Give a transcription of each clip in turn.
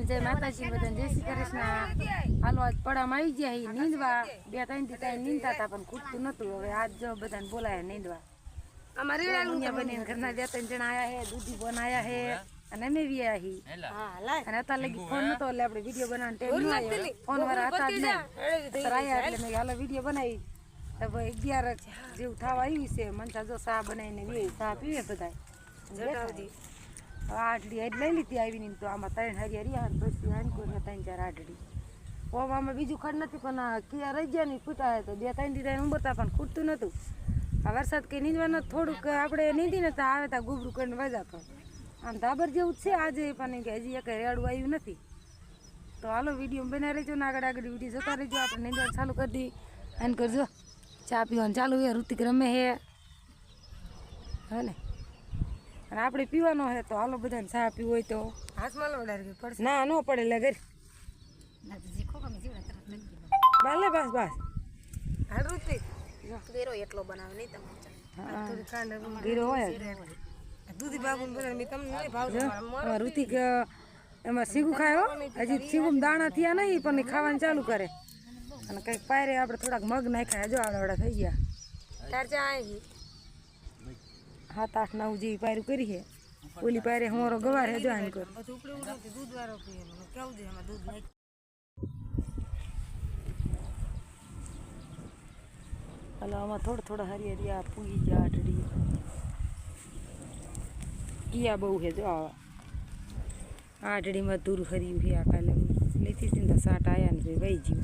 जय माताजी बधाने जय श्री कृष्ण। हालो आज पड़ाમાં આવી ગયા હી નીંદવા 2-3 દી તાઈ નીંદતા હતા પણ ખૂટતું નતું હવે આજ જો બધાને બોલાયા નીંદવા અમારે રેડું બનીને ઘરના 2-3 જણા આયા હે દૂધી બનાયા હે અને અમે વી આયા હી હા લાય અને અતા લગી ફોન નતો એટલે આપણે વિડિયો બનાવવાનો ટાઈમ ન આવ્યો ફોન વાળા હતા જ ને તરાયા એટલે મેં હાલો વિડિયો બનાવી હવે 11 જેવું થવા આવ્યું છે મનસા જો ચા બનાવીને વી ચા પીવે બધાય જટાવજી આટડી એડ લઈ લીધી આવીને તો આમાં 3 હરિયા રહ્યા પછી આનકો ને 3-4 આટડી ઓવામાં બીજું ખડ નથી પણ કિયા રહી ગયા ની ફૂટા તો 2-3 દી થાય ઉંબરતા પણ ખૂટતું નતું આ વરસાદ કે નીંદવાનો થોડુંક આપણે નીંદીને તો આવે તો ગુબરું કરીને વજા તો આમ ધાબર જેવું જ છે આજે પણ કે હજી એક રેડું આવ્યું નથી તો હાલો વિડીયો બનાવી રહેજો ને આગળ વિડીયો જોતા રહેજો આપણે નીંદવાનું ચાલુ કરી દી આન કરજો ચા પીવાનું ચાલુ હે ઋતિક રમે હે હાલે અને આપણે પીવાનો હે તો હાલો બધાને ચા પીવો હોય તો હાથમાં લવડાવી પડશે ના ન પડે લગર બાલે બસ બસ હા ઋતિક ગીરો એટલો બનાવે નહીં તમે ગીરો હોય દૂધી બાબુ મે તમને નહીં ભાવતો ઋતિક એમાં સીગું ખાયો હજી સીગું દાણા થયા નહીં પણ ખાવાનું ચાલુ કરે અને કંઈક પાયરે આપણે થોડાક મગ નાખ્યા જો આવડા થઈ ગયા તાર ચા આવી 7-8-9 જેવી પાયરું કરી છે ઓલી પાયરે હમારો ગવાર હે જો આન કર દૂધ વાળો પીએ મને કેવું દે એમાં દૂધ નાખ હાલો આમાં થોડા હરિયા પૂગી ગયા આટડી કિયા બહુ છે જો આવા આટડીમાં દૂર હર્યું છે આ કાલે લેતી હતી ને સાટ આવ્યા ને વહી ગયું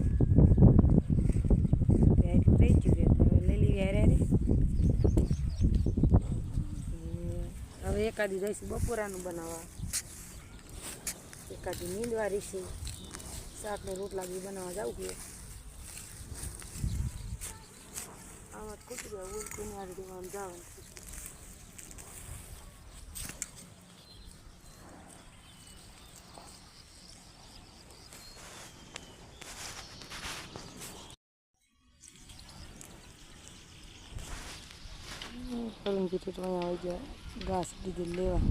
રહી ગયું લઈ લેવી હારે હવે એકાદી જઈશું બપોરાનું બનાવવા એકાદી નીંદવા રહીશું શાકને રોટલા બી બનાવવા જવું કે આમાં કૂતરી ઉલકીને આવી દેવાનું જવાનું આવી ગયા ઘાસ દીધી લેવા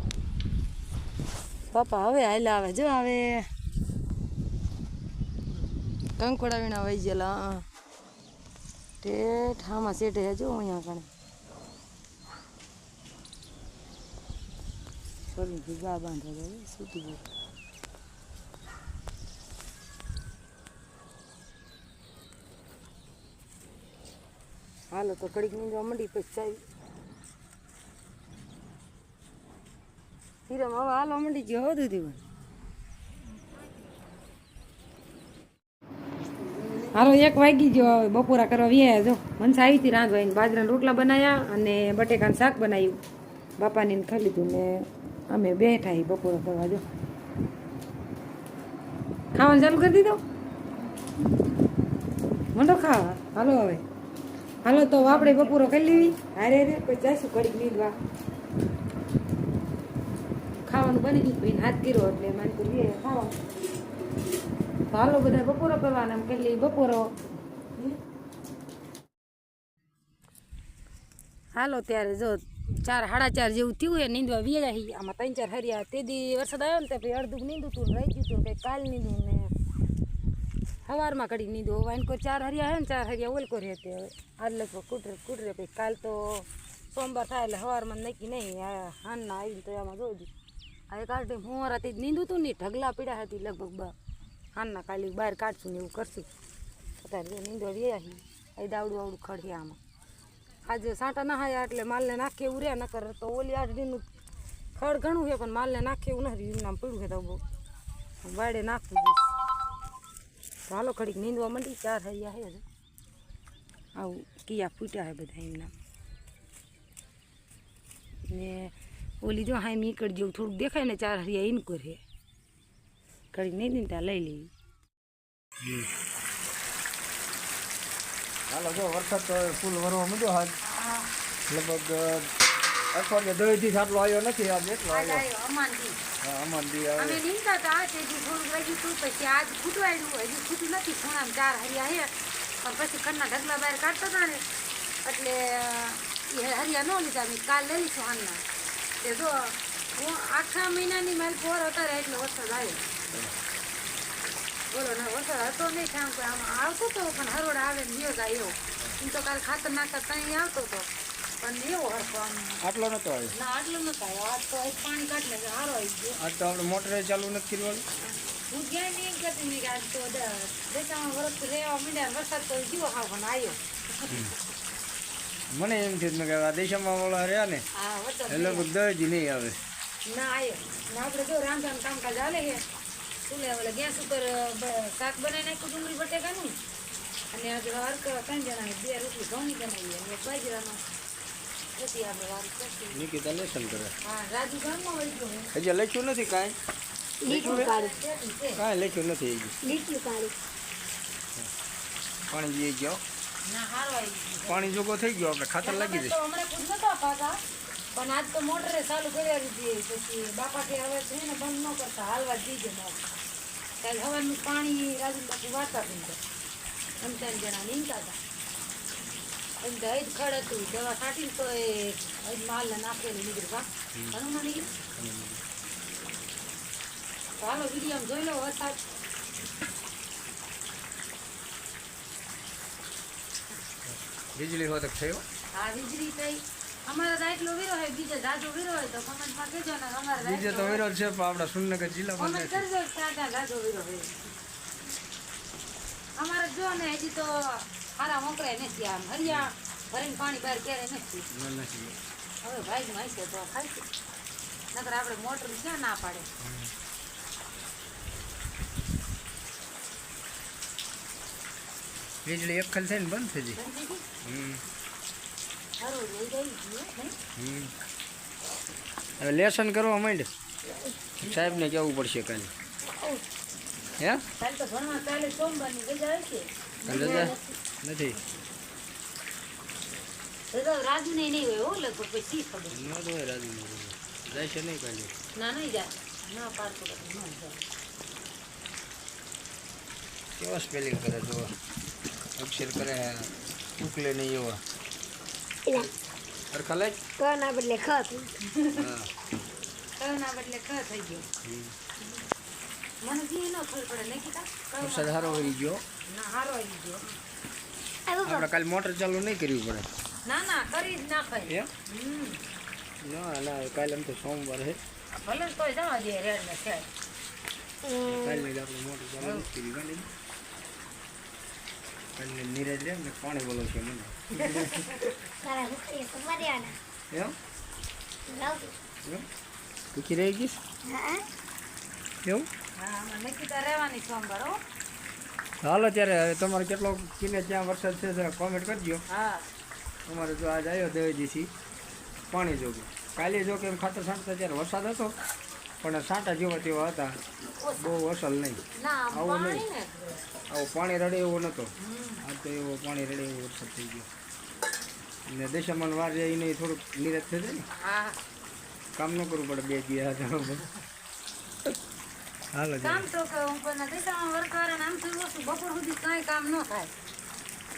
પાપા હવે હાલ્યા આવે જો હવે કંકોડા વીણા વહી ગયેલા ઠેઠ આમાં સેટે જો અહીંયા કણે સોરી ગા બાંધવા જાય સૂટી ગયું હાલો તો કડીક નીંદવા મંડી પછી ચાવી હીરો હવે હાલો મંડી ગયો હોતું હતું હાલો 1 વાગી ગયો હવે બપોરા કરવા વ્યા જો મનસા આવી હતી રાંધવાઈને બાજરાના રોટલા બનાવ્યા અને બટેકાનું શાક બનાવ્યું બાપાને ખાઈ લીધું ને અમે બેઠા બપોરા કરવા જો ખાવાનું ચાલુ કરી દીધો મંડો ખાવા હાલો હવે હાલો તો આપણે બપોરો કરી લેવી હારે પછી જઈશું ઘડીક નીંદવા ખાવાનું બની ગયું ભાઈ હાથ કર્યો એટલે મારે તો લે ખાવાનું તો હાલો બધા બપોરો કરવાના એમ કરી બપોરો હાલો ત્યારે જો 4-4:30 જેવું થયું હે નીંદવા વ્યાયા આમાં 3-4 હરિયા તે દી વરસાદ આવ્યો ને તે પછી અડધું નીંદું હતું રહી ગયું હતું કંઈક કાલ નીંદું ને સવારમાં કડી નીંદું હવે એને કોઈ 4 હરિયા હે ને 4 હરિયા ઓલકો રહે તે હવે આજ લગભગ કૂટરે પછી કાલ તો સોમવાર થાય એટલે સવારમાં નક્કી નહીં હાનના આવીને તો એમાં જોજો આ એક આટે હું રાતે નીંદું હતું ને ઢગલા પીડા હતી લગભગ હાનના કાલે બહાર કાઢશું ને એવું કરશું અત્યારે નીંદવા વ્યાયા અહીં દાવડું ખડ છે આમાં આજે સાંટા ના હાયા એટલે માલને નાખે એવું રહ્યા નકર તો ઓલી આટડીનું ખડ ઘણું છે પણ માલને નાખે એવું નથી એમ નામ પડ્યું છે તો બહુ વાડે નાખવું જઈશ તો હાલો ખડીક નીંદવા માંડી 4 હરિયા છે આવું કિયા ફૂટ્યા છે બધા એમના ને ઓલી જો હા મીકડ જેવું થોડુંક દેખાય ને 4 હરિયા ઇનકોર છે કડીક નહીં દીને ત્યાં લઈ લેવી હાલો જો વરસાદ તો ફૂલ વરવા માંડ્યો હાલ લગભગ અઠવાડિયા 2 થી આટલો આવ્યો નથી આજ એટલો આવ્યો અમાનથી અમે નીંદતા હતા તેથી થોડુંક રહી ગયું પછી આજ ફૂટવાયું હજી ફૂટું નથી ખૂણામાં 4 હરિયા છે પણ પછી ખરના ઢગલા બહાર કાઢતા હતા ને એટલે એ હરિયા ન લીધા મેં કાલ લઈ લઈશું આના તે જો હું આખા મહિનાની મારી પોર અત્યારે એટલે વરસાદ આવ્યો બોલો ને વરસાદ હતો નહીં કામ કે આમ આવતો તો પણ હરોડ આવે ને ગયો જાય એવો એમ તો કાલે ખાતર નાખતા ત્યાં આવતો હતો પણ એવો હરખો આમ આટલો નતો આવ્યો ના આટલું નતા આવ્યો આજ તો આજ પાણી કાઢીને કે હારો આવી ગયો આજ તો આપણે મોટરે ચાલુ નથી કરવાનું હું ગયા નહીં એમ કહેતી નહીં કે આજ તો દેખામાં વરસ રહેવા માંડ્યા વરસાદ તો જીવો ખાવ પણ આવ્યો મને એમ થયું મેં કે આ દેશામાં વાળા રહ્યા ને હા વરસાદ એ લોકો દરજ નહીં આવે ના આવ્યો ને આપણે જો રાંધવાનું કામકાજ હાલે છે ચૂલે ઓલે ગેસ ઉપર શાક બનાવી નાખ્યું ડુંગળી બટેકાનું અને આજે હરક 3 જણાને 2 રોટલી ઘઉંની બનાવી અને એક બાજરાનો પછી આપણે વાર કરશું નિકિતા લેસન કરે હા રાજુ ગામમાં વળી ગયો હજી લખ્યું નથી કાંઈ કાંઈ લખ્યું નથી હજી પાણી જઈ ગયો ના હારો આવી ગયો પાણી જોગો થઈ ગયો આપણે ખાતર લાગી તો જશે હમણાં ખુદ નતા પાતા પણ આજ તો મોટરે ચાલુ કરી દીધી પછી બાપા કે હવે છે ને બંધ ન કરતા હાલવા દીધે મારે કાલે હવાનું પાણી રાજુ બાપુ વાતા પીતા 3 જણા નીંદતા હતા એમ તો જ ખડ હતું દવા છાંટીને તો એ માલને નાખેલું નીકળ્યું કા હનુમાન નીકળ્યું તો હાલો વિડીયો જોઈ લો વરસાદ વીજળી હોત થયો હા વીજળી થઈ અમારે તો એટલો વીરો હોય બીજો જાજો વીરો હોય તો કમેન્ટમાં કહેજો ને અમારે બીજો તો વિરોધ છે પણ આપણા સુરનગર જિલ્લામાં કમેન્ટ નથી કરજો ક્યાં જાજો વીરો હોય અમારે જો ને હજી તો હારા મોકરાય નથી આમ હરિયા ભરીને પાણી બહાર ક્યારે નથી નથી હવે ભાઈ માં છે તો ખાઈશું નકર આપણે મોટર ક્યાં ના પાડે વીજળી એક ખલ થઈને બંધ થઈ ગઈ સારું લઈ ગઈ નહીં હવે લેસન કરવા માંડ સાહેબને કહેવું પડશે કાલે હે કાલે તો ભણવા કાલે સોમવારની રજા હશે રજા નથી રજા રાજુ ને નહીં હોય હો લગભગ પછી ખબર ન તો હોય રાજુ જાય છે નહીં કાલે ના નહીં જાય ના પાડતો ન જાય કેવા સ્પેલિંગ કરે જો અક્ષર કરે ઉકલે નહીં એવા સરખા લઈ કના બદલે ખત હા કયોના બદલે ક થઈ ગયો મને બી ન ખબર પડે નહીં કીધા વરસાદ સારો હોઈ ગયો ના હારો આવી ગયો આપણે કાલે મોટર ચાલુ નહીં કરવી પડે ના ના કરી જ નાખાય એમ ના ના કાલે એમ તો સોમવાર છે ભલે તોય જવા દે રેડ ને છે કાલે આપણે મોટર ચાલુ નથી કરવી કાલે કાલે નીરજ રે ને પાણી બોલો છે મને તારા હુકરી તો મર્યાના એમ લાવ એમ પૂછી રહી ગઈશ હા એવું હા આમાં નિકિતા રહેવાની સોમવાર હો હાલો ત્યારે હવે તમારે કેટલો કિને ત્યાં વરસાદ છે કોમેન્ટ કરજો હા અમારે જો આજ આવ્યો દેવજીથી પાણી જોગું કાલે જો કે એમ ખાતર છાંટતા ત્યારે વરસાદ હતો પણ છાંટા જેવા તેવા હતા બહુ અસલ નહીં ના આવું પાણી નહીં. ને આવો પાણી રડે એવો નહોતો આ તો એવો પાણી રડે એવો વરસાદ થઈ ગયો ને દશામાન વાર જાય નહીં થોડુંક નિરાશ થઈ જાય ને હા કામ ન કરવું પડે 2 દિવસ હાલો કામ તો કહું પણ દિશામાં વર્કવાળા આમ થયું વસ્તુ બપોર સુધી કાંઈ કામ ન થાય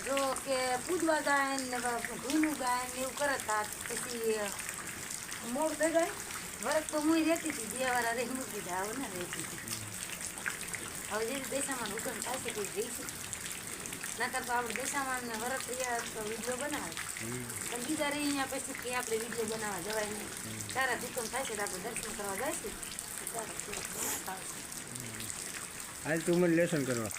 જો કે પૂજવા જાય ને ભૂનું ગાય ને એવું કરતા પછી મોડ થઈ જાય વર્ક તો હું રહેતી હતી 2 વાર રહી મૂકી દે આવું ને રહેતી હતી હવે જે દેશામાં હુકમ થાય છે તે જઈશું ના કરતો આપણે દેશામાં ને વરસ તૈયાર તો વિડીયો બનાવે પણ બીજા રહી અહીંયા પછી કે આપણે વિડીયો બનાવવા જવાય નહીં તારા હુકમ થાય છે તો આપણે દર્શન કરવા જઈશું હાલ તું મને લેસન કરવા